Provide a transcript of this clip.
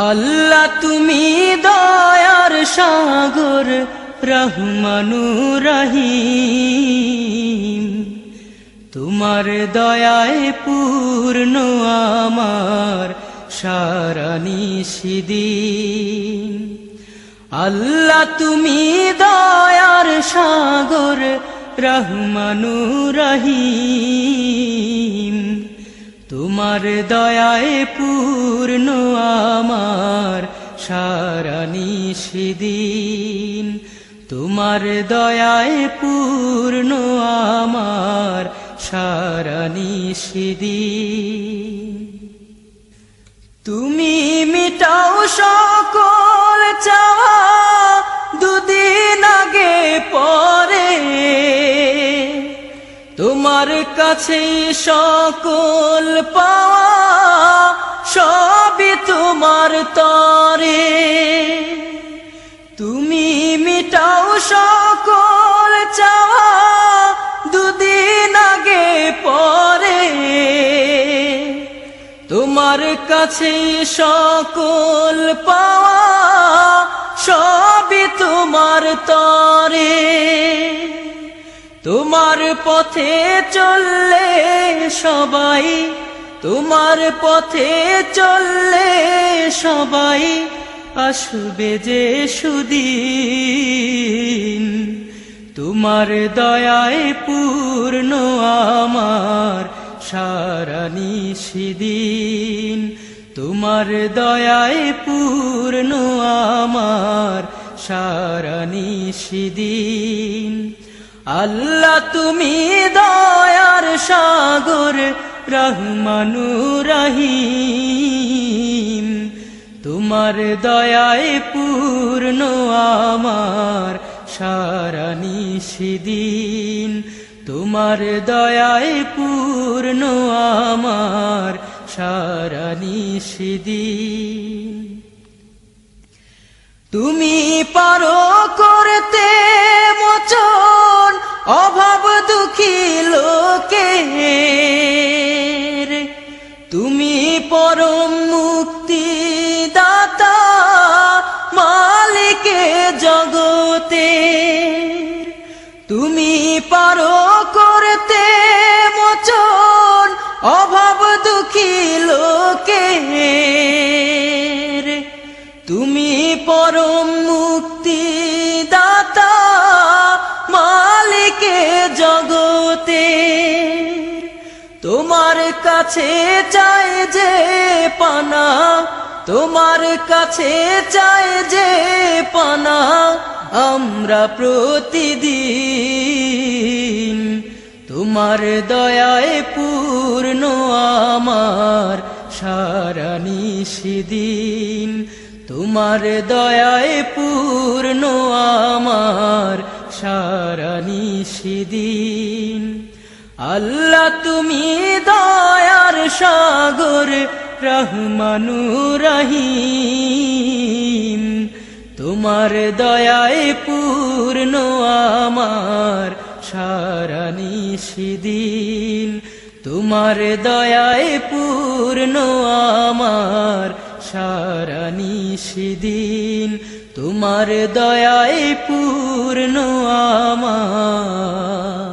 আল্লাহ তুমি দয়ার সাগর রহমানুর রহিম, তোমার দয়ায় পূর্ণ আমার সারা নিশিদিন। আল্লাহ তুমি দয়ার সাগর রহমানুর রহিম, তোমার দয়ায় পূর্ণ আমার সারা নিশিদিন। তোমার দয়ায় পূর্ণ আমার সারা নিশিদিন। তুমি মিটাও সকল চাওয়া দুদিন আগে পরে, তোমার কাছে সকল পাওয়া সবই তোমার তরে। তুমি মিটাও সকল চাওয়া দুদিন আগে পরে, তোমার কাছে সকল পাওয়া সবই তোমার তরে। তোমার পথে চললে সবাই, তোমার পথে চললে সবাই আসবে যে সুদিন। তোমার দয়ায় পূর্ণ আমার সারা নিশিদিন। তোমার দয়ায় পূর্ণ আমার সারা নিশিদিন। আল্লাহ তুমি দয়ার সাগর রহমানুর রহিম, তোমার দয়ায় পূর্ণ আমার সারা নিশিদিন। তোমার দয়ায় পূর্ণ আমার সারা নিশিদিন। তুমি পারো করতে মোচন অভাব দুঃখী লোকের, তুমি পরম মুক্তি দাতা মালিকে জগতের। তুমি পারো করতে মোচন অভাব দুঃখী লোকের, তুমি পরম মুক্তি দাতা মালিকে জগতের। তোমার কাছে চাই যে পানা, তোমার কাছে চাই যে পানা আমরা প্রতিদিন। তোমার দয়ায় পূর্ণ আমার সারা নিশিদিন। তোমার দয়ায় পূর্ণ আমার সারা নিশিদিন। আল্লাহ তুমি দয়ার সাগর রহমানুর রহিম, তোমার দয়ায় পূর্ণ আমার সারা নিশিদিন। তোমার দয়ায় পূর্ণ আমার সারা নিশিদিন। তোমার দয়ায় পূর্ণ আমার